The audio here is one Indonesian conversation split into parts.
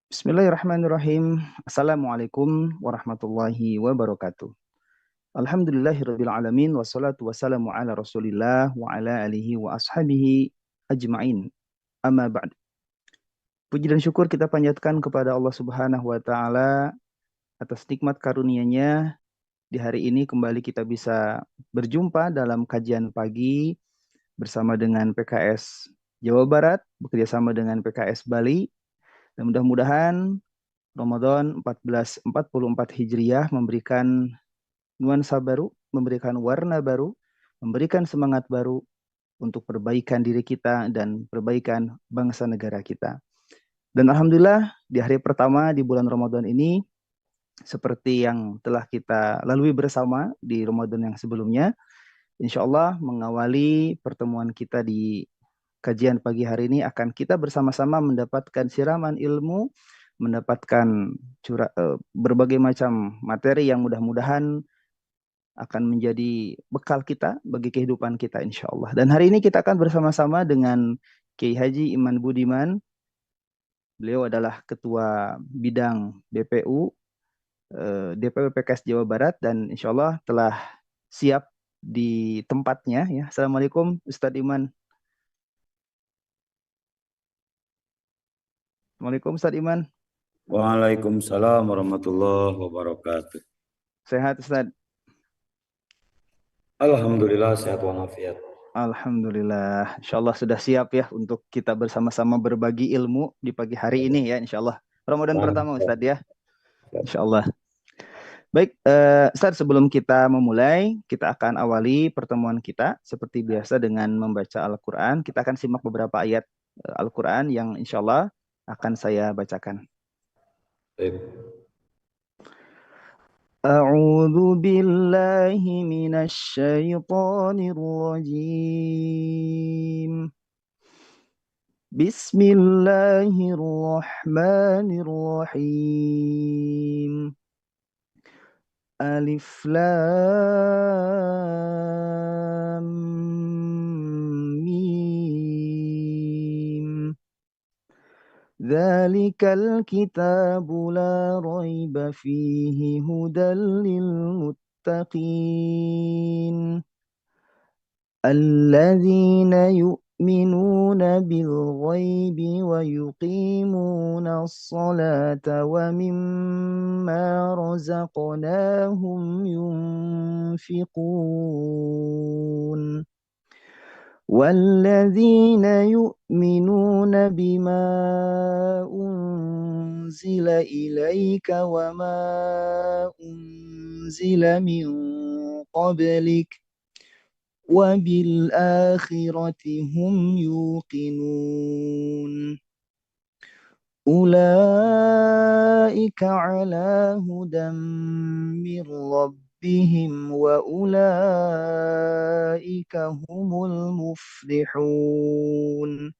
Bismillahirrahmanirrahim. Assalamualaikum warahmatullahi wabarakatuh. Alhamdulillahirabbil alamin wassalatu wassalamu ala Rasulillah wa ala alihi wa ashabihi ajmain. Amma ba'd. Puji dan syukur kita panjatkan kepada Allah Subhanahu wa taala atas nikmat karunia-Nya di hari ini kembali kita bisa berjumpa dalam kajian pagi bersama dengan PKS Jawa Barat bekerja sama dengan PKS Bali, dan mudah-mudahan Ramadan 1444 Hijriah memberikan nuansa baru, memberikan warna baru, memberikan semangat baru untuk perbaikan diri kita dan perbaikan bangsa negara kita. Dan Alhamdulillah di hari pertama di bulan Ramadan ini, seperti yang telah kita lalui bersama di Ramadan yang sebelumnya, insya Allah mengawali pertemuan kita di kajian pagi hari ini akan kita bersama-sama mendapatkan siraman ilmu, mendapatkan berbagai macam materi yang mudah-mudahan akan menjadi bekal kita bagi kehidupan kita insya Allah. Dan hari ini kita akan bersama-sama dengan Kiai Haji Iman Budiman. Beliau adalah Ketua Bidang BPU DPW PKS Jawa Barat dan insya Allah telah siap di tempatnya. Ya. Assalamualaikum Ustadz Iman. Assalamualaikum Ustadz Iman. Waalaikumsalam warahmatullahi wabarakatuh. Sehat Ustadz? Alhamdulillah sehat walafiat. Alhamdulillah, insya Allah sudah siap ya untuk kita bersama-sama berbagi ilmu di pagi hari ini ya, insya Allah. Ramadan pertama Ustadz ya, insya Allah. Baik, Ustadz, sebelum kita memulai, kita akan awali pertemuan kita seperti biasa dengan membaca Al-Quran. Kita akan simak beberapa ayat Al-Quran yang insya Allah akan saya bacakan. Baik. أعوذ بالله من الشيطان الرجيم بسم الله الرحمن الرحيم ألف لام ميم ذلك الكتاب لا ريب فيه هدى للمتقين الذين يؤمنون بالغيب ويقيمون الصلاة ومما رزقناهم ينفقون والذين يؤمنون بما أنزل إليك وما أنزل من قبلك وبالآخرة هم يوقنون أولئك على هدى من ربهم وأولئك هم المفلحون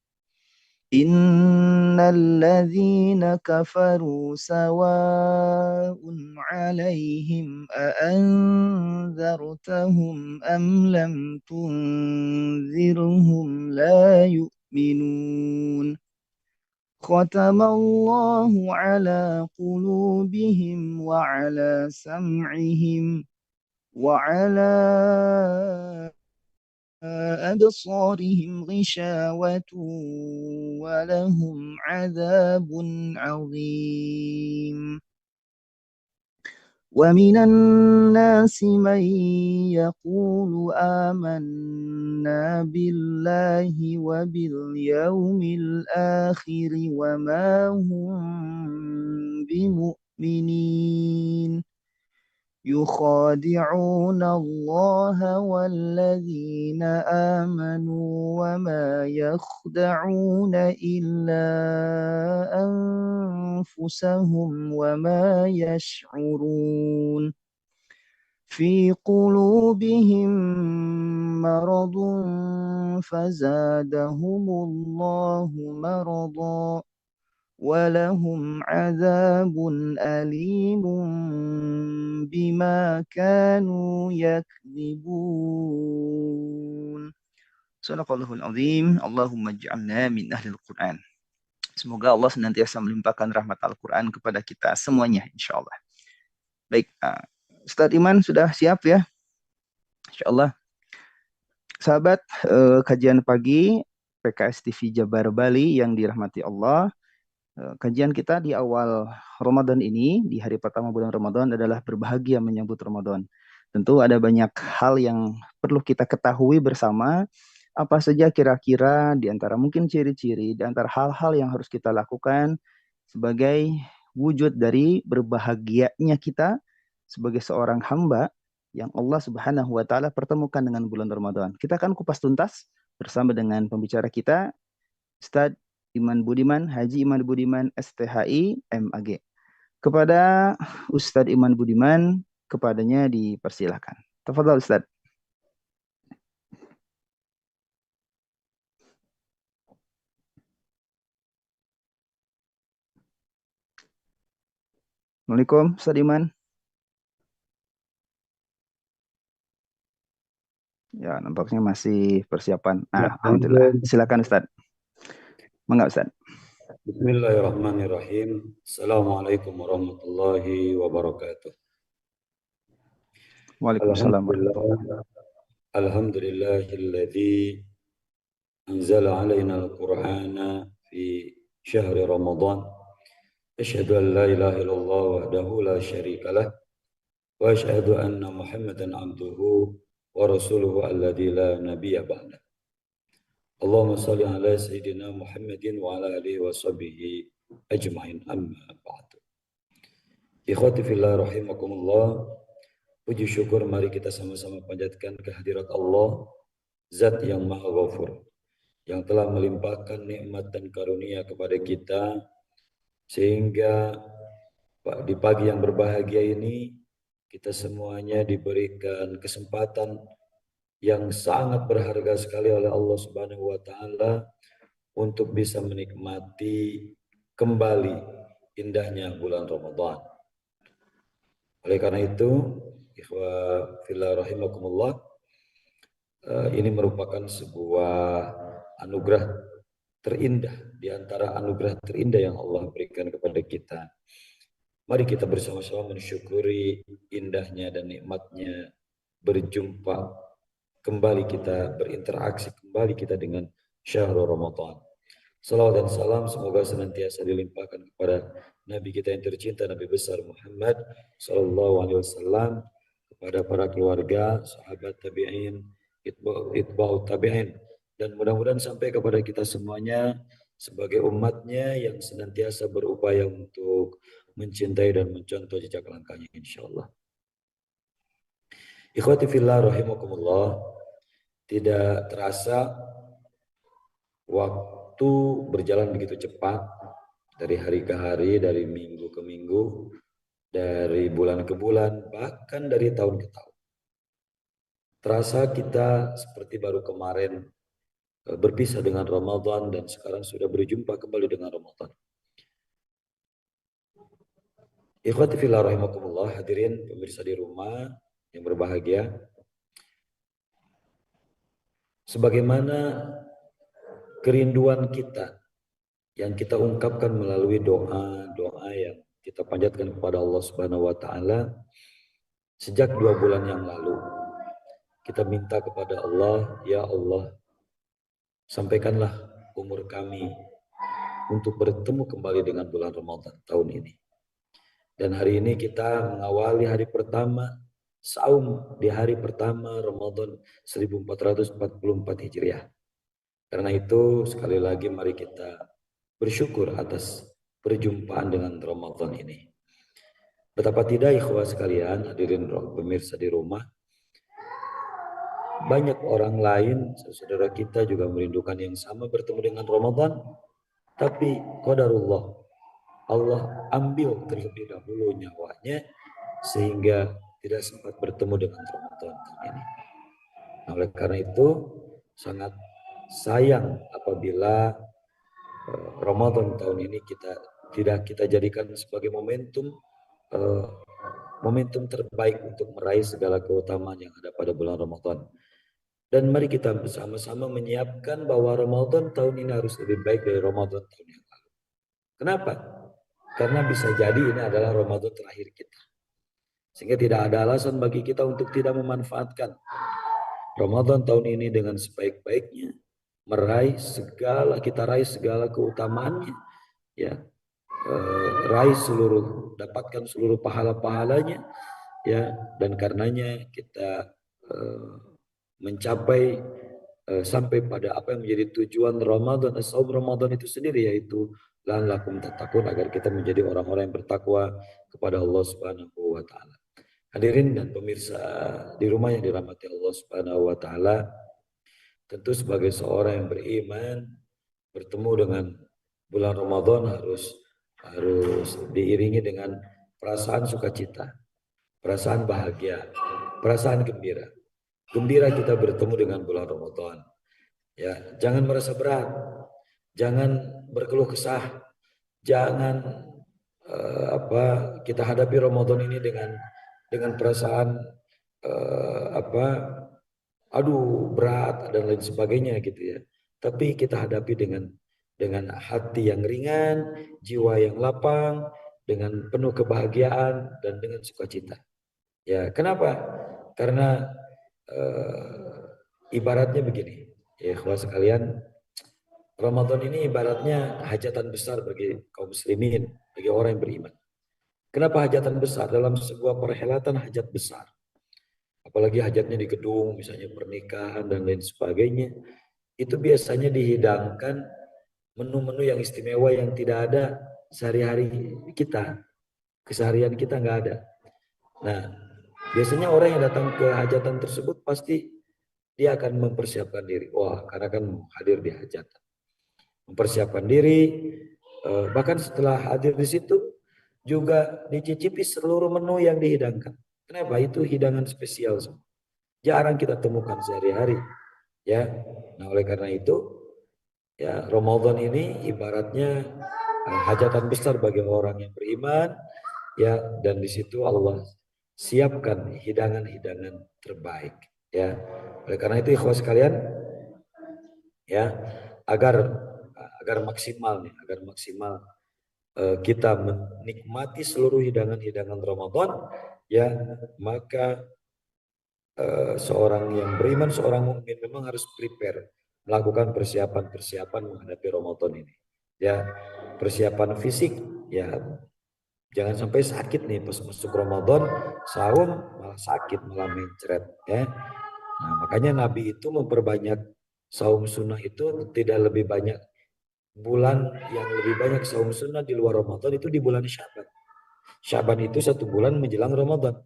إن الذين كفروا سواء عليهم أأنذرتهم أم لم تنذرهم لا يؤمنون ختم الله على قلوبهم وعلى سمعهم وعلى أبصارهم غشاوة ولهم عذاب عظيم ومن الناس من يقول آمنا بالله وباليوم الآخر وما هم بمؤمنين يخادعون الله والذين آمنوا وما يخدعون إلا أنفسهم وما يشعرون في قلوبهم مرض فزادهم الله مرضا ولهم عذاب أليم بما كانوا يكذبون. Sadaqallahul azim. Allahumma ij'alna min ahlil Qur'an. Semoga Allah senantiasa melimpahkan rahmat Al-Quran kepada kita semuanya, insya Allah. Baik, Ustadz Iman sudah siap ya? Insya Allah. Sahabat, kajian pagi PKS TV Jabar Bali yang dirahmati Allah. Kajian kita di awal Ramadan ini, di hari pertama bulan Ramadan adalah berbahagia menyambut Ramadan. Tentu ada banyak hal yang perlu kita ketahui bersama. Apa saja kira-kira di antara mungkin ciri-ciri, di antara hal-hal yang harus kita lakukan sebagai wujud dari berbahagianya kita sebagai seorang hamba yang Allah Subhanahu wa taala pertemukan dengan bulan Ramadan. Kita akan kupas tuntas bersama dengan pembicara kita Ustadz Iman Budiman, Haji Iman Budiman STHI MAG. Kepada Ustadz Iman Budiman, kepadanya dipersilahkan. Tafadhol Ustadz. Assalamualaikum Ustadz Iman. Ya, nampaknya masih persiapan. Ya, Alhamdulillah. Silakan Ustadz. Mangga Ustadz. Bismillahirrahmanirrahim. Assalamualaikum warahmatullahi wabarakatuh. Waalaikumsalam warahmatullahi. Alhamdulillahilladzi anzala alaina al-Qur'ana fi syahri Ramadan. Asyhadu an la ilaha illallah wahdahu la syarika lah wa asyhadu anna Muhammadan abduhu wa rasuluhu alladzi la nabiyya ba'da. Allahumma salli ala sayyidina Muhammadin wa ala alihi wa sahbihi ajma'in, amma ba'du. Ikhwati fillah rahimakumullah. Puji syukur mari kita sama-sama panjatkan kehadirat Allah, Zat yang Maha Ghafur, yang telah melimpahkan nikmat dan karunia kepada kita sehingga di pagi yang berbahagia ini kita semuanya diberikan kesempatan yang sangat berharga sekali oleh Allah Subhanahu wa taala untuk bisa menikmati kembali indahnya bulan Ramadan. Oleh karena itu, ikhwah fillah rahimakumullah, ini merupakan sebuah anugerah terindah di antara anugerah terindah yang Allah berikan kepada kita. Mari kita bersama-sama mensyukuri indahnya dan nikmatnya berjumpa kembali, kita berinteraksi kembali kita dengan syahrul Ramadan. Salawat dan salam semoga senantiasa dilimpahkan kepada Nabi kita yang tercinta, Nabi besar Muhammad Sallallahu Alaihi Wasallam, kepada para keluarga, sahabat tabi'in, itba'ut tabi'in, dan mudah-mudahan sampai kepada kita semuanya sebagai umatnya yang senantiasa berupaya untuk mencintai dan mencontoh jejak langkahnya insyaallah. Ikhwati fillah rahimakumullah, tidak terasa waktu berjalan begitu cepat, dari hari ke hari, dari minggu ke minggu, dari bulan ke bulan, bahkan dari tahun ke tahun. Terasa kita seperti baru kemarin berpisah dengan Ramadan dan sekarang sudah berjumpa kembali dengan Ramadan. Ikhwati fillah rahimakumullah, hadirin pemirsa di rumah yang berbahagia, sebagaimana kerinduan kita yang kita ungkapkan melalui doa-doa yang kita panjatkan kepada Allah Subhanahu wa taala sejak 2 bulan yang lalu. Kita minta kepada Allah, ya Allah, sampaikanlah umur kami untuk bertemu kembali dengan bulan Ramadan tahun ini. Dan hari ini kita mengawali hari pertama saum di hari pertama Ramadan 1444 Hijriah. Karena itu sekali lagi mari kita bersyukur atas perjumpaan dengan Ramadan ini. Betapa tidak ikhwah sekalian, hadirin pemirsa di rumah, banyak orang lain, saudara kita juga merindukan yang sama bertemu dengan Ramadan, tapi qadarullah, Allah ambil terlebih dahulu nyawanya sehingga tidak sempat bertemu dengan Ramadan tahun ini. Nah, oleh karena itu sangat sayang apabila Ramadan tahun ini tidak kita jadikan sebagai momentum terbaik untuk meraih segala keutamaan yang ada pada bulan Ramadan. Dan mari kita bersama-sama menyiapkan bahwa Ramadan tahun ini harus lebih baik dari Ramadan tahun yang lalu. Kenapa? Karena bisa jadi ini adalah Ramadan terakhir kita. Sehingga tidak ada alasan bagi kita untuk tidak memanfaatkan Ramadan tahun ini dengan sebaik-baiknya. Kita raih segala keutamaannya. Ya, dapatkan seluruh pahala-pahalanya. Ya, dan karenanya kita mencapai sampai pada apa yang menjadi tujuan Ramadan, saum Ramadan itu sendiri, yaitu la'allakum tattaqun, agar kita menjadi orang-orang yang bertakwa kepada Allah Subhanahu wa taala. Hadirin dan pemirsa di rumah yang dirahmati Allah Subhanahu wa taala, tentu sebagai seorang yang beriman, bertemu dengan bulan Ramadan harus diiringi dengan perasaan sukacita, perasaan bahagia, perasaan gembira. Gembira kita bertemu dengan bulan Ramadan. Ya, jangan merasa berat, jangan berkeluh kesah, jangan kita hadapi Ramadan ini dengan perasaan aduh berat dan lain sebagainya gitu ya. Tapi kita hadapi dengan hati yang ringan, jiwa yang lapang, dengan penuh kebahagiaan dan dengan sukacita. Ya, kenapa? Karena ibaratnya begini, ya ikhwah sekalian, Ramadan ini ibaratnya hajatan besar bagi kaum muslimin, bagi orang yang beriman. Kenapa hajatan besar? Dalam sebuah perhelatan hajat besar, apalagi hajatnya di gedung, misalnya pernikahan dan lain sebagainya, itu biasanya dihidangkan menu-menu yang istimewa yang tidak ada sehari-hari kita, keseharian kita nggak ada. Nah, biasanya orang yang datang ke hajatan tersebut pasti dia akan mempersiapkan diri. Wah, karena kan hadir di hajatan. Mempersiapkan diri, bahkan setelah hadir di situ juga dicicipi seluruh menu yang dihidangkan. Kenapa? Itu hidangan spesial. Jarang kita temukan sehari-hari. Ya, nah oleh karena itu, ya Ramadan ini ibaratnya hajatan besar bagi orang yang beriman. Ya, dan di situ Allah siapkan hidangan-hidangan terbaik. Ya, oleh karena itu ikhwas sekalian, ya agar maksimal nih, agar maksimal kita menikmati seluruh hidangan-hidangan Ramadan, ya maka seorang yang beriman, seorang mukmin memang harus prepare, melakukan persiapan-persiapan menghadapi Ramadan ini. Ya, persiapan fisik, ya jangan sampai sakit nih pas masuk Ramadan, saum malah sakit, malah mencret, ya. Nah, makanya Nabi itu memperbanyak saum sunnah itu, tidak lebih banyak bulan yang lebih banyak saum sunnah di luar Ramadan itu di bulan Syaban. Syaban itu 1 bulan menjelang Ramadan.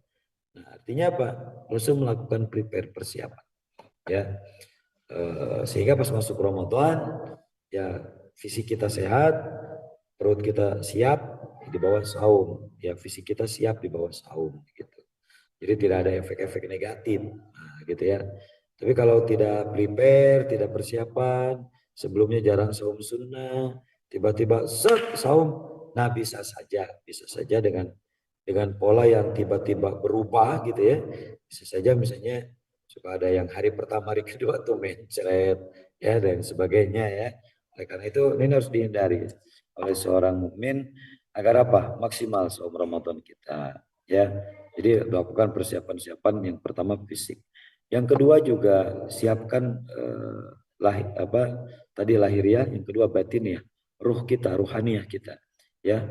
Nah, artinya apa? Langsung melakukan prepare, persiapan. Ya, sehingga pas masuk Ramadan, ya fisik kita sehat, perut kita siap di bawah saum, ya fisik kita siap di bawah saum, gitu. Jadi tidak ada efek-efek negatif, nah, gitu ya. Tapi kalau tidak prepare, tidak persiapan, sebelumnya jarang saum sunnah, tiba-tiba set saum, nah bisa saja dengan pola yang tiba-tiba berubah gitu ya. Bisa saja misalnya suka ada yang hari pertama, hari kedua tuh mencret ya dan sebagainya ya. Oleh karena itu ini harus dihindari oleh seorang mukmin agar apa? Maksimal saum Ramadan kita ya. Jadi lakukan persiapan-persiapan, yang pertama fisik. Yang kedua juga siapkan lahiriah, yang kedua batin ya, ruh kita, ruhaniyah kita ya.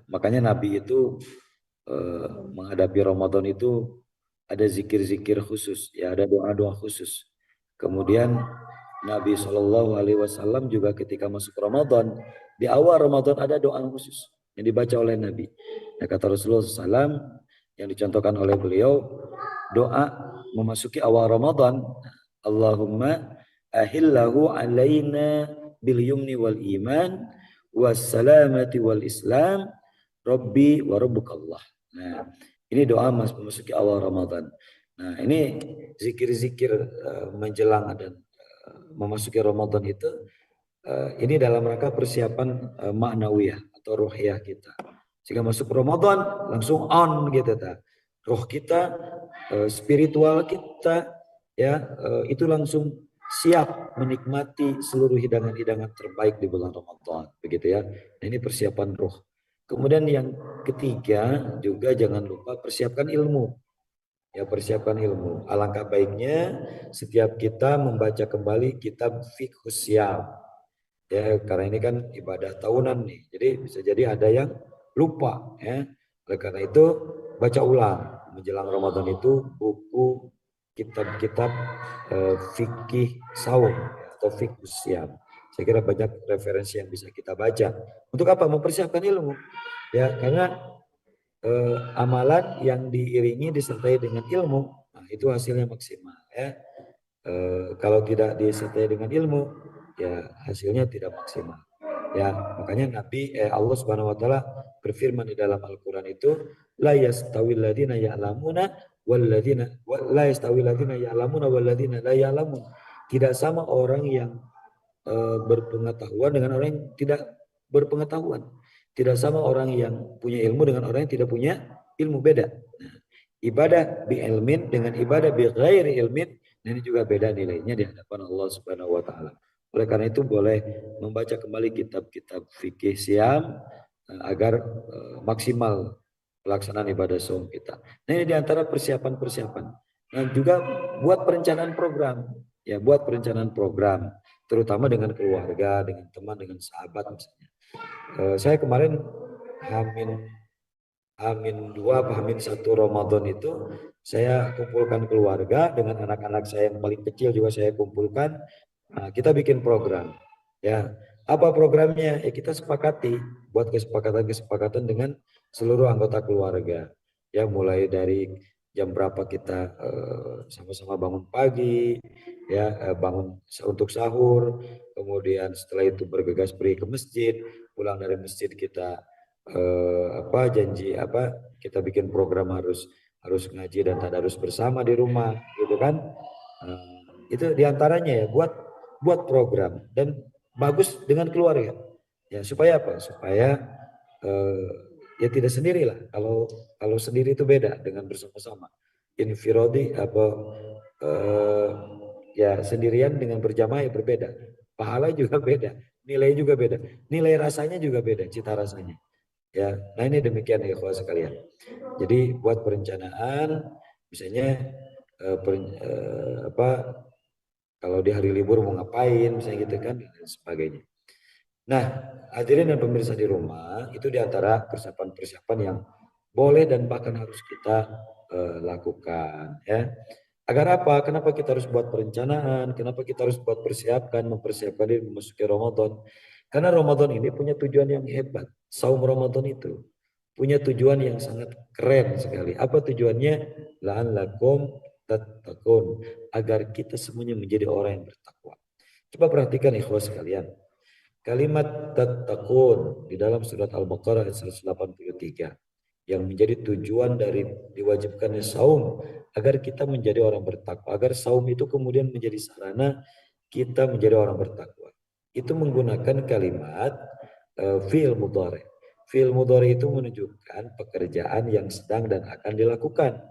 Makanya Nabi itu menghadapi Ramadan itu ada zikir-zikir khusus, ya ada doa-doa khusus. Kemudian Nabi Shallallahu Alaihi Wasallam juga ketika masuk Ramadan, di awal Ramadan ada doa khusus yang dibaca oleh Nabi. Ya, kata Rasulullah SAW yang dicontohkan oleh beliau, doa memasuki awal Ramadan, Allahumma ahillahu alaina bil yumni wal iman wassalamati wal islam rabbi wa rabbukallah. Nah, ini doa memasuki awal Ramadan. Nah, ini zikir-zikir menjelang dan memasuki Ramadan itu ini dalam rangka persiapan maknawiyah atau ruhiyah kita. Sehingga masuk Ramadan langsung on gitu ta. Roh kita, spiritual kita ya itu langsung siap menikmati seluruh hidangan-hidangan terbaik di bulan Ramadan, begitu ya. Nah, ini persiapan roh. Kemudian yang ketiga juga jangan lupa persiapkan ilmu. Ya, persiapkan ilmu. Alangkah baiknya setiap kita membaca kembali kitab Fiqhus Syam. Ya, karena ini kan ibadah tahunan nih. Jadi bisa jadi ada yang lupa ya. Oleh karena itu baca ulang menjelang Ramadan itu buku kitab-kitab fikih saum ya, atau Fiqhus Syam. Saya kira banyak referensi yang bisa kita baca. Untuk apa? Mempersiapkan ilmu. Ya, karena amalan yang diiringi disertai dengan ilmu, nah, itu hasilnya maksimal ya. Kalau tidak disertai dengan ilmu, ya hasilnya tidak maksimal. Ya, makanya Allah Subhanahu wa taala berfirman di dalam Al-Qur'an itu, la yastawil ladzina ya'lamuna wal ladzina la yastawil ladzina ya'lamuna wal ladzina la ya'lamun. Tidak sama orang yang berpengetahuan dengan orang yang tidak berpengetahuan. Tidak sama orang yang punya ilmu dengan orang yang tidak punya ilmu, beda. Nah, ibadah bi ilmin dengan ibadah bi ghairi ilmin, ini juga beda nilainya di hadapan Allah Subhanahu wa taala. Oleh karena itu boleh membaca kembali kitab-kitab fikih Syam agar maksimal pelaksanaan ibadah saum kita. Nah, ini di antara persiapan-persiapan. Dan juga buat perencanaan program, ya buat perencanaan program, terutama dengan keluarga, dengan teman, dengan sahabat misalnya. Saya kemarin Hamin Amin 2 Hamin 1 Ramadan itu saya kumpulkan keluarga dengan anak-anak saya yang paling kecil juga saya kumpulkan. Nah, kita bikin program. Ya, apa programnya? Ya kita sepakati buat kesepakatan-kesepakatan dengan seluruh anggota keluarga. Ya, mulai dari jam berapa kita sama-sama bangun pagi, ya bangun untuk sahur, kemudian setelah itu bergegas pergi ke masjid, pulang dari masjid kita janji kita bikin program harus ngaji dan tadarus bersama di rumah, gitu kan? Itu diantaranya ya buat program dan bagus dengan keluarga. Ya supaya apa? Supaya ya tidak sendirilah. Kalau sendiri itu beda dengan bersama-sama. Infirodi eh, ya sendirian dengan berjamaah ya berbeda. Pahala juga beda, nilai juga beda, nilai rasanya juga beda, cita rasanya. Ya, nah ini demikian ya ikhwah sekalian. Jadi buat perencanaan, misalnya kalau di hari libur mau ngapain, misalnya gitu kan dan sebagainya. Nah, hadirin dan pemirsa di rumah, itu diantara persiapan-persiapan yang boleh dan bahkan harus kita lakukan ya. Agar apa? Kenapa kita harus buat perencanaan? Kenapa kita harus buat mempersiapkan diri memasuki Ramadan? Karena Ramadan ini punya tujuan yang hebat. Saum Ramadan itu punya tujuan yang sangat keren sekali. Apa tujuannya? La'allakum tattaqun, agar kita semuanya menjadi orang yang bertakwa. Coba perhatikan ikhwas sekalian. Kalimat tattaqun di dalam surat Al-Baqarah ayat 183 yang menjadi tujuan dari diwajibkannya saum agar kita menjadi orang bertakwa, agar saum itu kemudian menjadi sarana kita menjadi orang bertakwa. Itu menggunakan kalimat fi'il mudhari. Fi'il mudhari itu menunjukkan pekerjaan yang sedang dan akan dilakukan.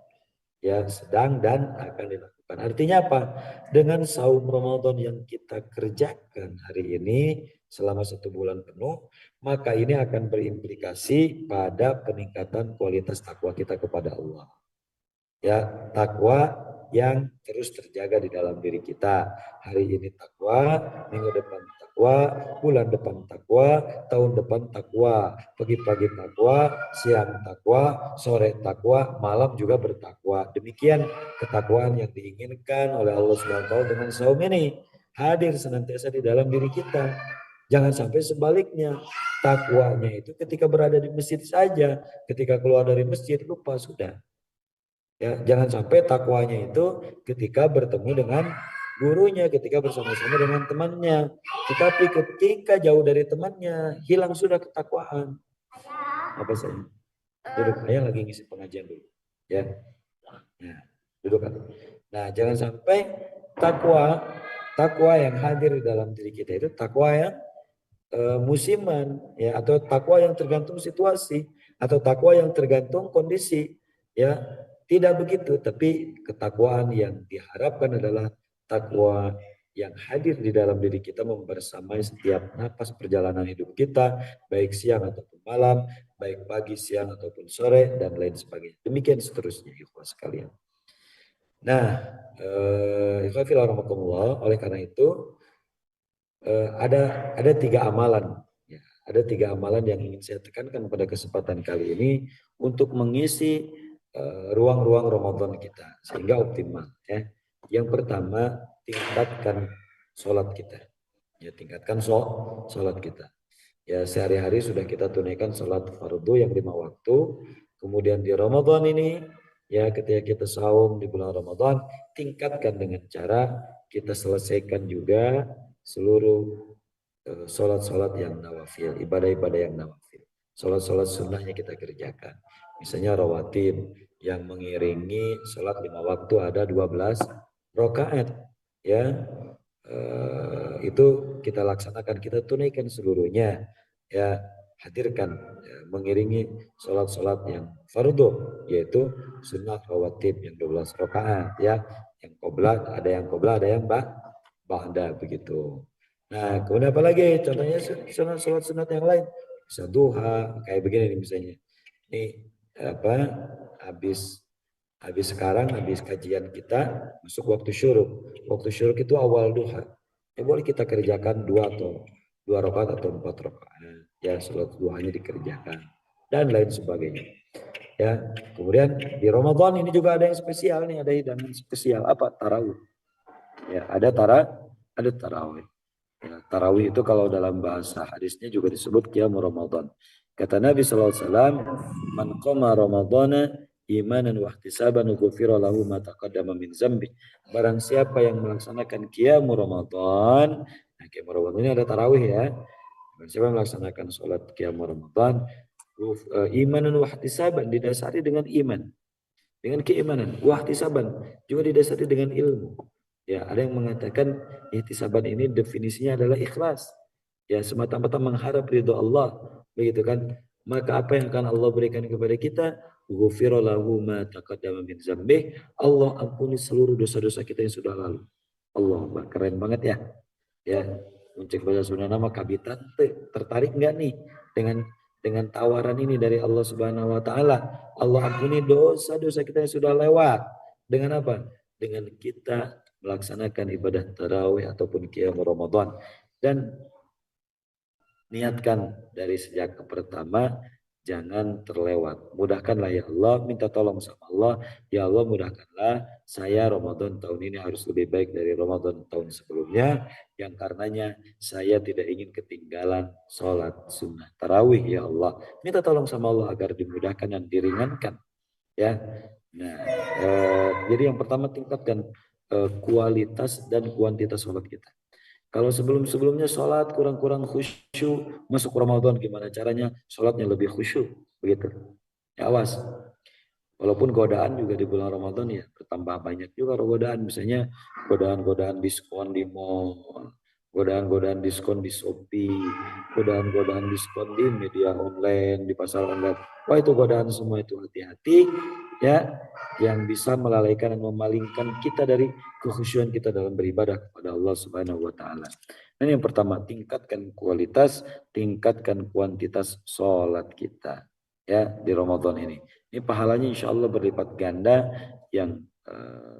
Ya, sedang dan akan dilakukan. Artinya apa? Dengan saum Ramadan yang kita kerjakan hari ini selama 1 bulan penuh, maka ini akan berimplikasi pada peningkatan kualitas takwa kita kepada Allah. Ya, takwa yang terus terjaga di dalam diri kita. Hari ini takwa, minggu depan takwa, bulan depan takwa, tahun depan takwa, pagi-pagi takwa, siang takwa, sore takwa, malam juga bertakwa. Demikian ketakwaan yang diinginkan oleh Allah SWT dengan saum ini hadir senantiasa di dalam diri kita. Jangan sampai sebaliknya, takwanya itu ketika berada di masjid saja, ketika keluar dari masjid lupa sudah. Ya, jangan sampai takwanya itu ketika bertemu dengan gurunya, ketika bersama-sama dengan temannya. Tetapi ketika jauh dari temannya, hilang sudah ketakwaan. Apa saya? Duduk, ayah lagi ngisi pengajian dulu. Ya, nah, duduk. Nah, jangan sampai takwa yang hadir di dalam diri kita itu takwa yang musiman, ya, atau takwa yang tergantung situasi, atau takwa yang tergantung kondisi, ya. Tidak begitu, tapi ketakwaan yang diharapkan adalah takwa yang hadir di dalam diri kita membersamai setiap napas perjalanan hidup kita, baik siang ataupun malam, baik pagi, siang ataupun sore, dan lain sebagainya. Demikian seterusnya, ikhwan sekalian. Nah, oleh karena itu ada 3 amalan. Ya, ada 3 amalan yang ingin saya tekankan pada kesempatan kali ini untuk mengisi ruang-ruang Ramadan kita sehingga optimal. Ya. Yang pertama, tingkatkan sholat kita. Ya, tingkatkan sholat kita. Ya, sehari-hari sudah kita tunaikan sholat fardu yang 5 waktu. Kemudian di Ramadan ini, ya ketika kita saum di bulan Ramadan, tingkatkan dengan cara kita selesaikan juga seluruh sholat-sholat yang nawafil, ibadah-ibadah yang nawafil. Sholat-sholat sunnahnya kita kerjakan. Misalnya rawatib yang mengiringi sholat 5 waktu ada 12 rakaat. Ya, itu kita laksanakan, kita tunaikan seluruhnya. Ya, hadirkan ya, mengiringi sholat-sholat yang fardu, yaitu sunnah rawatib yang 12 rakaat ya, yang qoblah, ada yang ba'da begitu. Nah, kemudian apa lagi? Contohnya sholat sunat yang lain. Bisa duha, kayak begini nih misalnya. Ini apa? Habis kajian kita masuk waktu syuruk. Waktu syuruk itu awal duha. Ya boleh kita kerjakan 2 rakaat atau 4 rakaat. Ya, sholat duhanya dikerjakan dan lain sebagainya. Ya, kemudian di Ramadan ini juga ada yang spesial nih, ada hidangan spesial apa? Tarawih. Ya, ada tarawih. Ya, tarawih itu kalau dalam bahasa hadisnya juga disebut qiyamul Ramadan. Kata Nabi SAW, man qama Ramadana imanan wa ihtisaban ghufira lahu ma taqaddama min zambi. Barang siapa yang melaksanakan qiyamul Ramadan, nah qiyamul Ramadan ini ada tarawih ya. Barang siapa yang melaksanakan sholat qiyamul Ramadan, imanan wa ihtisaban, didasari dengan iman, dengan keimanan, wa ihtisaban juga didasari dengan ilmu. Ya, ada yang mengatakan ihtisaban ini definisinya adalah ikhlas. Ya, semata-mata mengharap ridho Allah, begitu kan? Maka apa yang akan Allah berikan kepada kita? Ghufira lahu ma taqaddama min dzambih. Allah ampuni seluruh dosa-dosa kita yang sudah lalu. Allah, keren banget ya. Ya, Muncik Baca Sunnah nama kabitan tertarik nggak nih dengan tawaran ini dari Allah Subhanahu wa taala? Allah ampuni dosa-dosa kita yang sudah lewat. Dengan apa? Dengan kita melaksanakan ibadah tarawih ataupun qiyam Ramadan, dan niatkan dari sejak pertama jangan terlewat. Mudahkanlah ya Allah, minta tolong sama Allah, ya Allah mudahkanlah saya Ramadan tahun ini harus lebih baik dari Ramadan tahun sebelumnya, yang karenanya saya tidak ingin ketinggalan sholat sunnah tarawih ya Allah. Minta tolong sama Allah agar dimudahkan dan diringankan ya. Nah, jadi yang pertama tingkatkan kualitas dan kuantitas sholat kita. Kalau sebelum-sebelumnya sholat kurang-kurang khusyuk, masuk Ramadan gimana caranya sholatnya lebih khusyuk, begitu. Ya awas. Walaupun godaan juga di bulan Ramadan ya bertambah banyak juga godaan, misalnya godaan-godaan diskon di mall, godaan-godaan diskon di Shopee, godaan-godaan diskon di media online, di pasar online. Wah itu godaan semua itu, hati-hati ya, yang bisa melalaikan dan memalingkan kita dari kekhusyuan kita dalam beribadah kepada Allah Subhanahu wa taala. Dan yang pertama, tingkatkan kualitas, tingkatkan kuantitas sholat kita ya di Ramadan ini. Ini pahalanya insya Allah berlipat ganda. Yang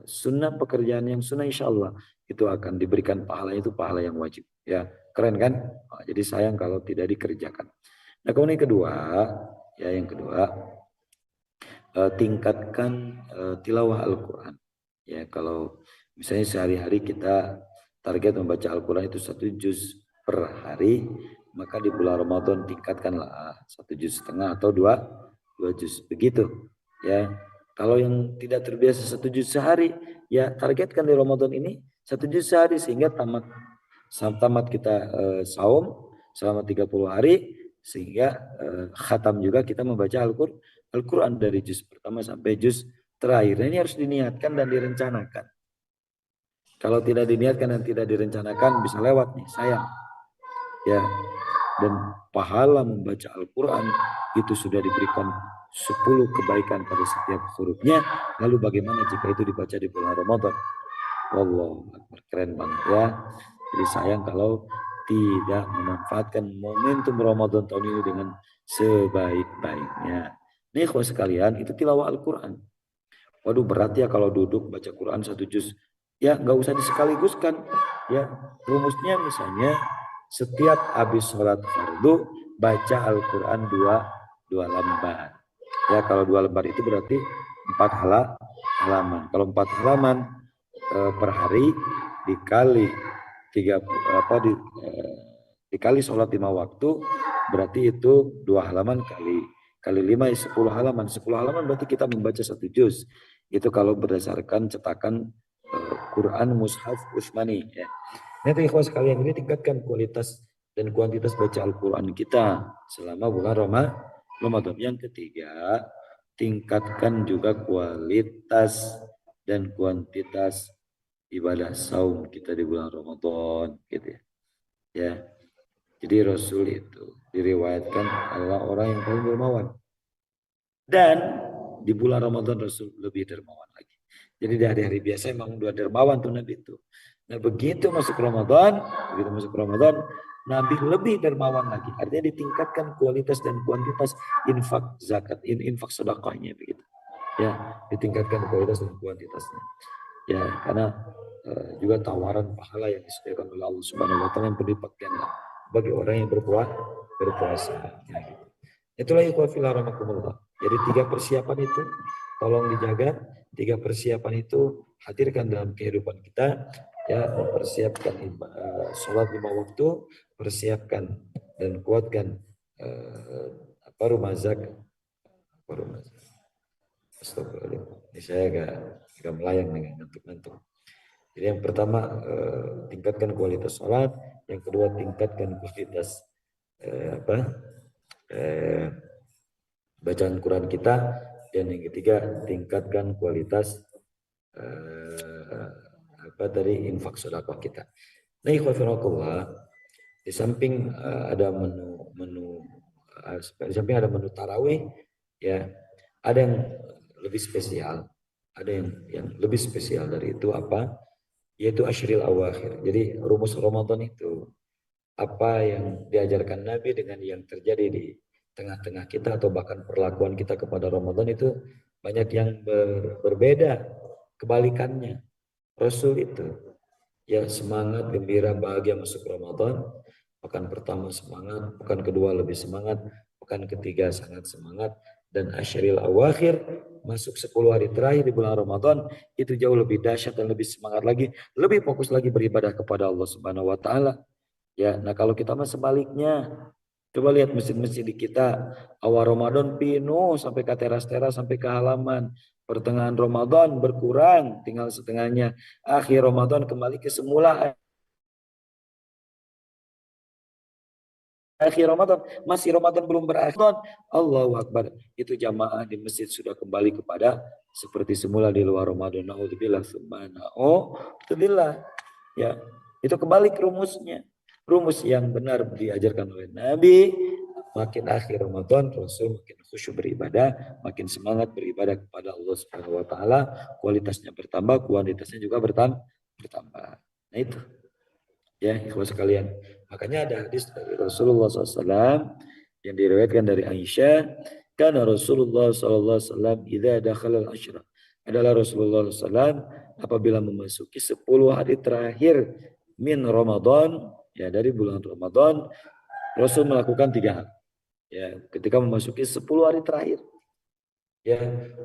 sunnah, pekerjaan yang sunnah insya Allah itu akan diberikan pahalanya, itu pahala yang wajib ya. Keren kan? Jadi sayang kalau tidak dikerjakan. Nah kemudian yang kedua, tingkatkan tilawah Al-Quran. Ya, kalau misalnya sehari-hari kita target membaca Al-Quran itu 1 juz per hari, maka di bulan Ramadan tingkatkanlah 1,5 juz atau 2 juz begitu. Ya, kalau yang tidak terbiasa 1 juz sehari, ya targetkan di Ramadan ini 1 juz sehari sehingga tamat kita saum selama 30 hari, sehingga khatam juga kita membaca Al-Quran dari juz pertama sampai juz terakhir. Nah, ini harus diniatkan dan direncanakan. Kalau tidak diniatkan dan tidak direncanakan bisa lewat nih, sayang. Ya, dan pahala membaca Al-Quran itu sudah diberikan 10 kebaikan pada setiap hurufnya. Lalu bagaimana jika itu dibaca di bulan Ramadan? Wallahu akbar, keren banget ya. Jadi sayang kalau tidak memanfaatkan momentum Ramadan tahun ini dengan sebaik-baiknya. Nih kalau sekalian, itu tilawah Al-Quran. Waduh berat ya kalau duduk baca Quran 1 juz. Ya nggak usah disekaliguskan. Ya rumusnya misalnya setiap habis sholat fardu baca Al-Quran dua lembar. Ya kalau 2 lembar itu berarti 4 halaman. Kalau 4 halaman per hari dikali dikali sholat 5 waktu berarti itu 2 halaman kali 5 10 halaman. 10 halaman berarti kita membaca 1 juz. Itu kalau berdasarkan cetakan Quran Mushaf Utsmani ya. Nanti ikhwas sekalian, ini tingkatkan kualitas dan kuantitas baca Al-Quran kita selama bulan Ramadan. Yang ketiga, tingkatkan juga kualitas dan kuantitas ibadah saum kita di bulan Ramadan gitu ya. Ya. Jadi Rasul itu diriwayatkan adalah orang yang paling dermawan. Dan di bulan Ramadan Rasul lebih dermawan lagi. Jadi di hari-hari biasa emang udah dermawan tuh Nabi itu. Nah begitu masuk Ramadan, Nabi lebih dermawan lagi. Artinya ditingkatkan kualitas dan kuantitas infak zakat, infak sedekahnya begitu. Ya, ditingkatkan kualitas dan kuantitasnya. Ya, karena juga tawaran pahala yang disediakan oleh Allah Subhanahu wa taala yang berlipat ganda bagi orang yang berpuasa. Ya, gitu. Itulah ikhwah fillah rahimakumullah. Jadi 3 persiapan itu tolong dijaga. 3 persiapan itu hadirkan dalam kehidupan kita. Ya, mempersiapkan sholat 5 waktu, persiapkan dan kuatkan rumah zakat. Astagfirullahaladzim. Ini saya agak melayang dengan ngantuk-ngantuk. Jadi yang pertama tingkatkan kualitas sholat, yang kedua tingkatkan kualitas bacaan Quran kita, dan yang ketiga tingkatkan kualitas infak sedekah kita. Nah, ikhwafirullah, di samping ada di samping ada menu tarawih, ya ada yang lebih spesial, ada yang lebih spesial dari itu apa? Yaitu asyril awakhir. Jadi rumus Ramadan itu apa yang diajarkan Nabi dengan yang terjadi di tengah-tengah kita atau bahkan perlakuan kita kepada Ramadan itu banyak yang berbeda. Kebalikannya, Rasul itu ya semangat, gembira, bahagia masuk Ramadan. Pekan pertama semangat, pekan kedua lebih semangat, pekan ketiga sangat semangat, dan asyril awakhir masuk 10 hari terakhir di bulan Ramadan itu jauh lebih dahsyat dan lebih semangat lagi, lebih fokus lagi beribadah kepada Allah Subhanahu wa taala. Ya, nah kalau kita mah sebaliknya, coba lihat masjid-masjid di kita awal Ramadan penuh sampai ke teras-teras sampai ke halaman. Pertengahan Ramadan berkurang, tinggal setengahnya. Akhir Ramadan kembali ke semula. Akhir Ramadan, masih Ramadan belum berakhir. Allahu Akbar. Itu jamaah di masjid sudah kembali kepada seperti semula di luar Ramadan. Naudzubillah subhanahu. Ya, itu kembali ke rumusnya. Rumus yang benar diajarkan oleh Nabi. Makin akhir Ramadan, Rasul makin khusyuk beribadah, makin semangat beribadah kepada Allah Subhanahu wa taala, kualitasnya bertambah, kuantitasnya juga bertambah. Nah itu. Ya, ikhwas sekalian. Makanya ada hadis dari Rasulullah SAW yang diriwayatkan dari Aisyah, karena Rasulullah SAW idza dakhala al-ashra. Adalah Rasulullah SAW apabila memasuki 10 hari terakhir min Ramadan, ya dari bulan Ramadan, Rasul melakukan 3 hal. Ya, ketika memasuki 10 hari terakhir. Ya,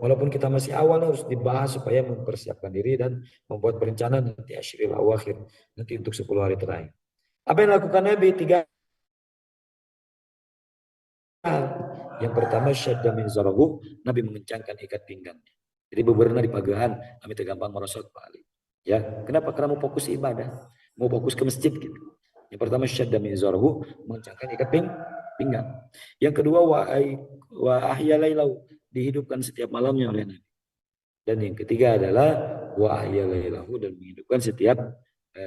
walaupun kita masih awal harus dibahas supaya mempersiapkan diri dan membuat perencanaan nanti asyril awakhir, nanti untuk 10 hari terakhir. Apa yang dilakukan Nabi? 3 hal. Yang pertama syadda min zarahu, Nabi mengencangkan ikat pinggangnya. Jadi beberna di pagahan, kami tergampang merosot balik. Ya, kenapa? Karena mau fokus ibadah, mau fokus ke masjid gitu. Yang pertama syadda min zarahu, mengencangkan ikat pinggang. Yang kedua wa ahya lailau, dihidupkan setiap malamnya oleh Nabi. Dan yang ketiga adalah wa ahya lailahu, dan menghidupkan setiap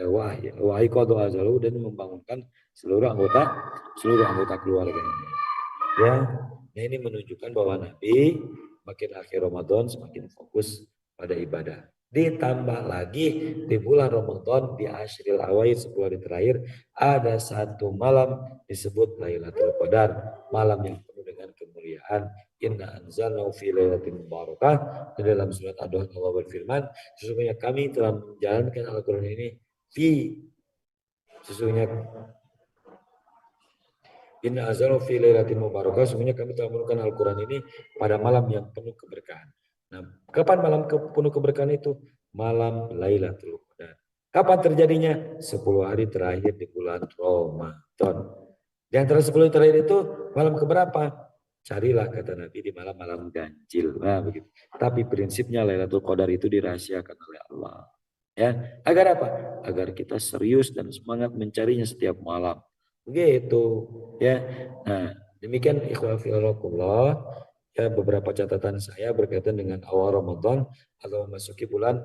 wa aiqadha azalu, dan membangunkan seluruh anggota keluarganya. Ya, nah ini menunjukkan bahwa Nabi makin akhir Ramadan semakin fokus pada ibadah. Ditambah lagi di bulan Ramadan di Ashril Awakhir 10 hari terakhir ada satu malam disebut Lailatul Qadar, malam yang penuh dengan kemuliaan. Inna anzalnahu fi lailatin mubarakah. Di dalam surat Ad-Duhan Allah berfirman, sesungguhnya kami telah menjalankan Al-Qur'an ini fi sesungguhnya Inna anzalnahu fi lailatin mubarakah, sesungguhnya kami telah menurunkan Al-Qur'an ini pada malam yang penuh keberkahan. Nah, kapan malam penuh keberkahan itu? Malam Lailatul Qadar. Kapan terjadinya? 10 hari terakhir di bulan Ramadan. Di antara 10 hari terakhir itu malam keberapa? Carilah kata Nabi di malam-malam ganjil. Nah, begitu. Tapi prinsipnya Lailatul Qadar itu dirahasiakan oleh Allah. Ya, agar apa? Agar kita serius dan semangat mencarinya setiap malam. Begitu, ya. Nah, demikian ikhwah fillah. Ya, beberapa catatan saya berkaitan dengan awal Ramadan atau memasuki bulan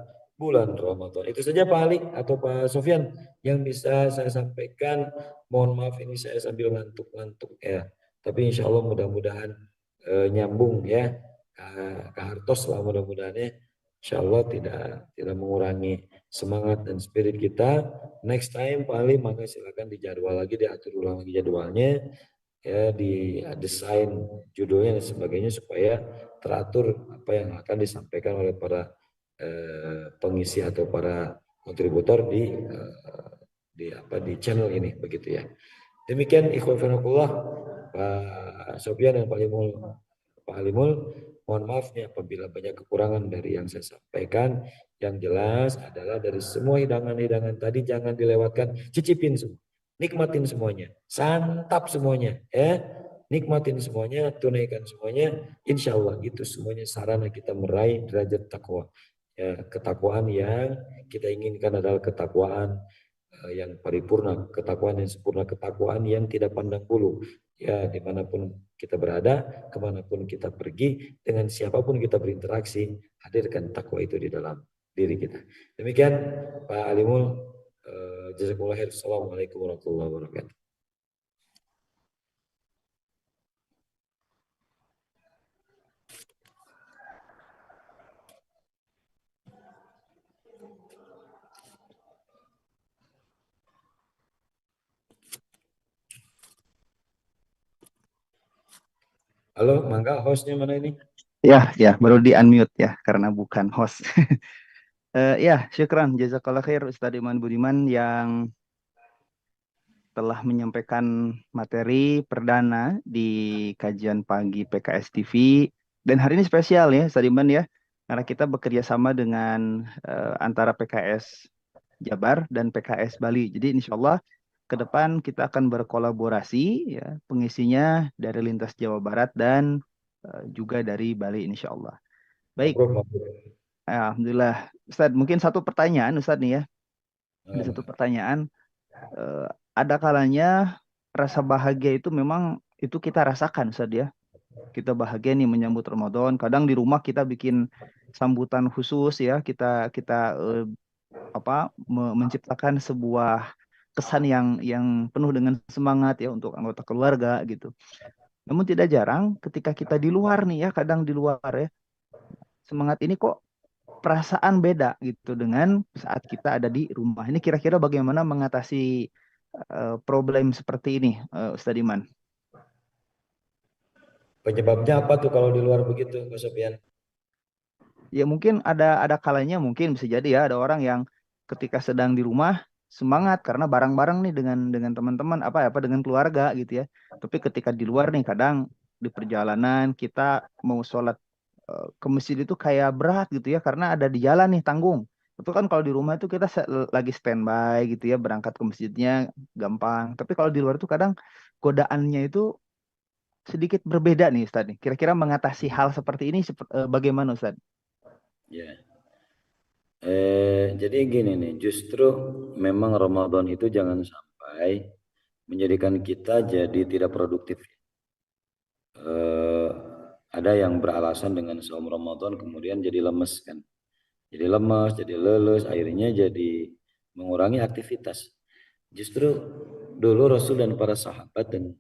Ramadan. Itu saja Pak Ali atau Pak Sofyan yang bisa saya sampaikan. Mohon maaf ini saya sambil ngantuk-ngantuk ya. Tapi insya Allah mudah-mudahan nyambung ya. Kak Hartos lah mudah-mudahannya. Insya Allah tidak mengurangi semangat dan spirit kita. Next time Pak Ali maka silakan dijadwal lagi, diatur ulang lagi jadwalnya ya, desain judulnya dan sebagainya supaya teratur apa yang akan disampaikan oleh para pengisi atau para kontributor di channel ini begitu ya. Demikian ikhwan fillah Pak Sofyan dan Pak Halimul, mohon maaf nih apabila banyak kekurangan dari yang saya sampaikan. Yang jelas adalah dari semua hidangan-hidangan tadi jangan dilewatkan, cicipin semua. Nikmatin semuanya, santap semuanya, ya. Nikmatin semuanya, tunaikan semuanya. Insya Allah itu semuanya sarana kita meraih derajat takwa. Ya, ketakwaan yang kita inginkan adalah ketakwaan yang paripurna, ketakwaan yang sempurna, ketakwaan yang tidak pandang bulu. Ya, dimanapun kita berada, kemanapun kita pergi, dengan siapapun kita berinteraksi, hadirkan takwa itu di dalam diri kita. Demikian Pak Alimul. Jazakumullah khair. Assalamualaikum warahmatullahi wabarakatuh. Halo, mangga hostnya mana ini? Ya, baru di unmute ya karena bukan host. Ya, syukran jazakallah khair Ustadz Iman Budiman yang telah menyampaikan materi perdana di kajian pagi PKS TV. Dan hari ini spesial ya, Ustadz Iman ya, karena kita bekerja sama dengan antara PKS Jabar dan PKS Bali. Jadi insya Allah ke depan kita akan berkolaborasi ya, pengisinya dari lintas Jawa Barat dan juga dari Bali insya Allah. Baik, Mabrur, mabrur. Alhamdulillah. Ustadz, mungkin satu pertanyaan Ustadz nih ya. Ada satu Nah, pertanyaan. Eh, ada kalanya rasa bahagia itu memang itu kita rasakan Ustadz ya. Kita bahagia nih menyambut Ramadan. Kadang di rumah kita bikin sambutan khusus ya. Kita menciptakan sebuah kesan yang penuh dengan semangat ya untuk anggota keluarga gitu. Namun tidak jarang ketika kita di luar nih ya, kadang di luar ya, semangat ini kok perasaan beda gitu dengan saat kita ada di rumah. Ini kira-kira bagaimana mengatasi problem seperti ini, Ustadz Iman? penyebabnya apa tuh kalau di luar begitu, Mas Sofian? Ya mungkin ada kalanya mungkin bisa jadi ya ada orang yang ketika sedang di rumah semangat karena bareng-bareng nih dengan teman-teman apa dengan keluarga gitu ya. Tapi ketika di luar nih kadang di perjalanan kita mau sholat ke masjid itu kayak berat gitu ya karena ada di jalan nih tanggung. Itu kan kalau di rumah itu kita lagi standby gitu ya berangkat ke masjidnya gampang. Tapi kalau di luar itu kadang godaannya itu sedikit berbeda nih Ustaz nih. Kira-kira mengatasi hal seperti ini bagaimana Ustaz? Ya. Jadi gini nih, justru memang Ramadan itu jangan sampai menjadikan kita jadi tidak produktif. Eh, ada yang beralasan dengan saum Ramadan kemudian jadi lemes kan. Jadi lemes, jadi leles, akhirnya jadi mengurangi aktivitas. Justru dulu Rasul dan para sahabat dan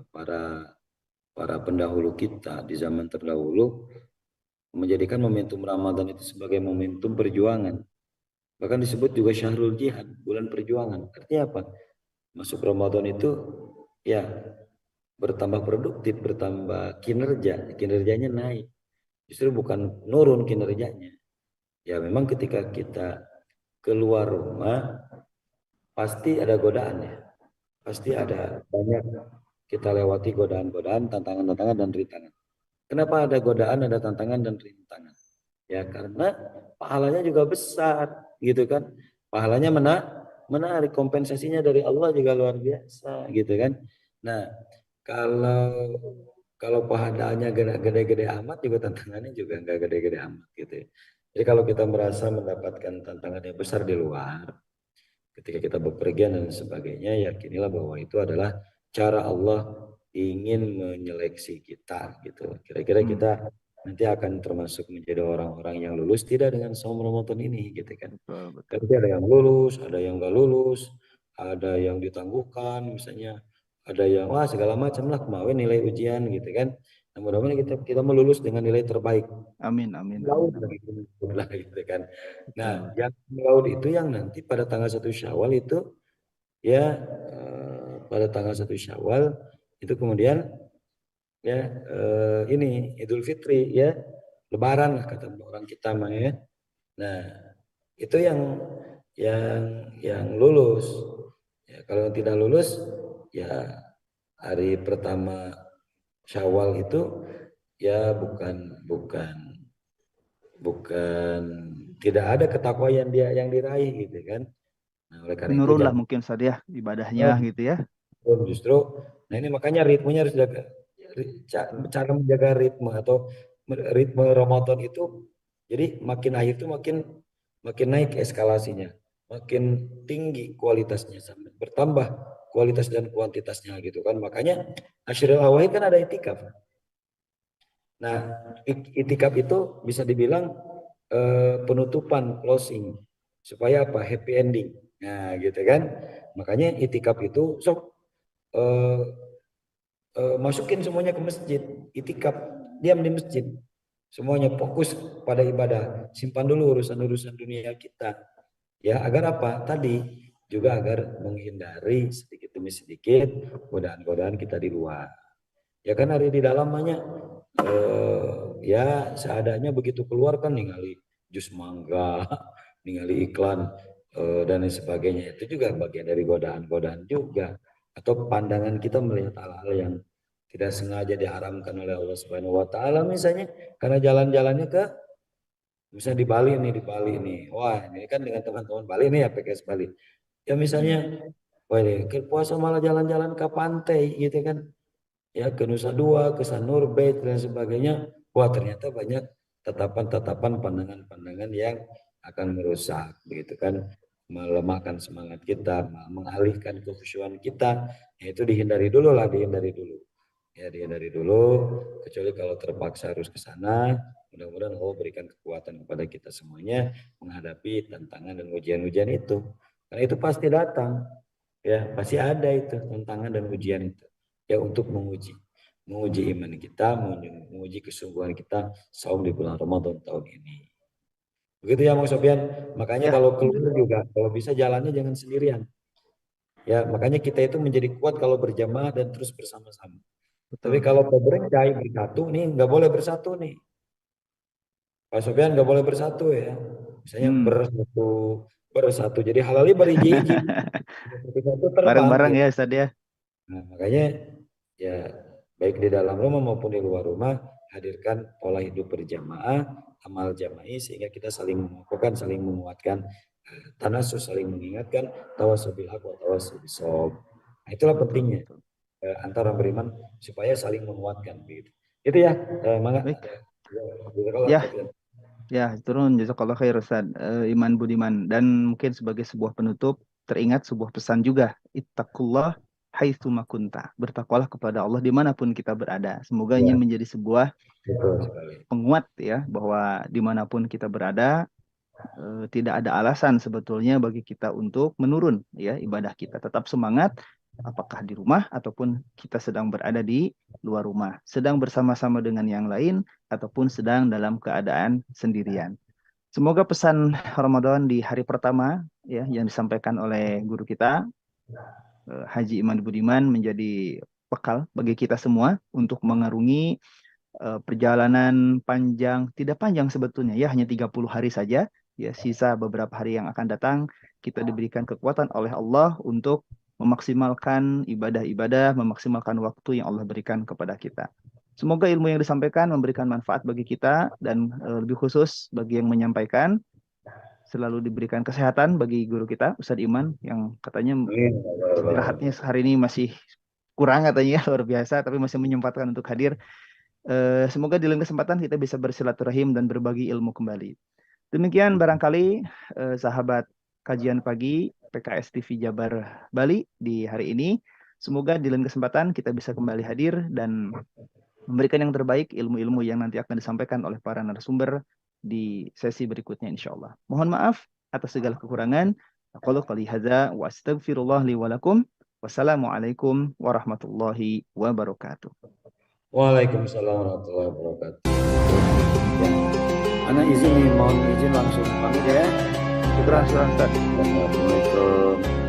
para pendahulu kita di zaman terdahulu menjadikan momentum Ramadan itu sebagai momentum perjuangan. Bahkan disebut juga syahrul jihad, bulan perjuangan. Artinya apa? Masuk Ramadan itu ya bertambah produktif, bertambah kinerjanya naik. Justru bukan nurun kinerjanya. Ya memang ketika kita keluar rumah pasti ada godaan ya. Pasti Betul. ada banyak kita lewati godaan-godaan, tantangan-tantangan dan rintangan. Kenapa ada godaan, ada tantangan dan rintangan? Ya karena pahalanya juga besar gitu kan. Pahalanya menarik, kompensasinya dari Allah juga luar biasa gitu kan. Nah, kalau kalau pahalanya gede-gede amat juga tantangannya juga nggak gede-gede amat gitu ya. Jadi kalau kita merasa mendapatkan tantangan yang besar di luar, ketika kita bepergian dan sebagainya, yakinilah bahwa itu adalah cara Allah ingin menyeleksi kita gitu. Kira-kira Hmm, kita nanti akan termasuk menjadi orang-orang yang lulus tidak dengan saum Ramadan ini gitu kan. betul, betul. Tapi ada yang lulus, ada yang nggak lulus, ada yang ditangguhkan misalnya, ada yang wah segala macam lah kemarin nilai ujian gitu kan. Nah, mudah-mudahan kita melulus dengan nilai terbaik. Amin, amin, Laut amin, amin. lah gitu kan. Nah, Betul, betul. yang laut itu yang nanti pada tanggal 1 Syawal itu ya pada tanggal 1 Syawal itu kemudian ya ini Idul Fitri ya Lebaran lah kata orang kita mah ya. Nah, itu yang yang lulus. Ya, kalau yang tidak lulus ya hari pertama Syawal itu ya bukan bukan bukan tidak ada ketakwaan yang dia yang diraih gitu kan. Nah, oleh karena itu Menurunlah jangan mungkin saja ibadahnya gitu ya. justru nah ini makanya ritmenya harus jaga Betul. cara menjaga ritme atau ritme Ramadan itu jadi makin akhir itu makin makin naik eskalasinya, makin tinggi kualitasnya sampai bertambah kualitas dan kuantitasnya gitu kan. Makanya Asyrul Awal kan ada itikaf. Nah, itikaf itu bisa dibilang penutupan closing supaya apa happy ending. Nah, gitu kan. Makanya itikaf itu sok eh, masukin semuanya ke masjid, itikaf, diam di masjid. Semuanya fokus pada ibadah, simpan dulu urusan-urusan dunia kita. Ya, agar apa? Tadi juga agar menghindari sedikit demi sedikit godaan-godaan kita di luar. Ya kan hari di dalamnya ya seadanya begitu keluar kan ningali jus mangga, ningali iklan dan lain sebagainya. Itu juga bagian dari godaan-godaan juga. Atau pandangan kita melihat hal-hal yang tidak sengaja diharamkan oleh Allah Subhanahu wa taala misalnya karena jalan-jalannya ke misalnya di Bali nih. Wah, ini kan dengan teman-teman Bali nih ya PKS Bali. Ya misalnya Hmm, wah ini ke puasa malah jalan-jalan ke pantai gitu kan ya ke Nusa Dua, ke Sanur Bait dan sebagainya. Wah ternyata banyak tatapan-tatapan pandangan-pandangan yang akan merusak begitu kan, melemahkan semangat kita, mengalihkan kekhusyuan kita. Ya, itu dihindari dulu lah, dihindari dulu. Ya dihindari dulu, kecuali kalau terpaksa harus ke sana. Mudah-mudahan Allah berikan kekuatan kepada kita semuanya menghadapi tantangan dan ujian-ujian itu. Karena itu pasti datang, ya pasti ada itu tantangan dan ujian itu ya untuk menguji iman kita, menguji kesungguhan kita saum di bulan Ramadan tahun ini. Begitu ya Bang Sofyan. Makanya ya, kalau keluar alhamdulillah. juga kalau bisa jalannya jangan sendirian. Ya makanya kita itu menjadi kuat kalau berjamaah dan terus bersama-sama. Tapi Betul, kalau betul. bercerai bersatu nih nggak boleh bersatu nih. Pak Sofyan nggak boleh bersatu ya. Misalnya Hmm. bersatu. Jadi halalnya beriji-iji. Satu terbang Bareng-bareng gitu. ya Ustaz ya. Nah, makanya ya baik di dalam rumah maupun di luar rumah hadirkan pola hidup berjamaah, amal jama'i sehingga kita saling mengukuhkan, saling menguatkan tanasus, saling mengingatkan tawasul haq wa tawasul bisob. Nah, itulah Betul, pentingnya betul. antara beriman supaya saling menguatkan begitu. Itu ya, mangga. Baik. Jazakallah Ya, Sofyan. ya, turun jazakallah khair Ustaz. Iman budiman dan mungkin sebagai sebuah penutup teringat sebuah pesan juga. Ittaqullah haitsuma kunta. Bertakwalah kepada Allah dimanapun kita berada. Semoga ini Ya, menjadi sebuah betul sekali. penguat ya bahwa dimanapun kita berada tidak ada alasan sebetulnya bagi kita untuk menurun ya ibadah kita. Tetap semangat apakah di rumah ataupun kita sedang berada di luar rumah, sedang bersama-sama dengan yang lain, ataupun sedang dalam keadaan sendirian. Semoga pesan Ramadan di hari pertama ya yang disampaikan oleh guru kita Haji Iman Budiman menjadi bekal bagi kita semua untuk mengarungi perjalanan panjang, tidak panjang sebetulnya ya, hanya 30 hari saja. Ya, sisa beberapa hari yang akan datang kita diberikan kekuatan oleh Allah untuk memaksimalkan ibadah-ibadah, memaksimalkan waktu yang Allah berikan kepada kita. Semoga ilmu yang disampaikan memberikan manfaat bagi kita dan lebih khusus bagi yang menyampaikan selalu diberikan kesehatan bagi guru kita Ustadz Iman yang katanya istirahatnya hari ini masih kurang katanya luar biasa tapi masih menyempatkan untuk hadir. Semoga di lain kesempatan kita bisa bersilaturahim dan berbagi ilmu kembali. Demikian barangkali sahabat kajian pagi PKS TV Jabar Bali di hari ini. Semoga di lain kesempatan kita bisa kembali hadir dan memberikan yang terbaik ilmu-ilmu yang nanti akan disampaikan oleh para narasumber di sesi berikutnya insya Allah. Mohon maaf atas segala kekurangan. Aku qouli hadza wa astaghfirullah li wa lakum. Wassalamualaikum warahmatullahi wabarakatuh. Waalaikumsalam warahmatullahi wabarakatuh. Ya. Anak izin nih, mohon izin langsung pamit ya. Syukur, Ustaz. Assalamualaikum.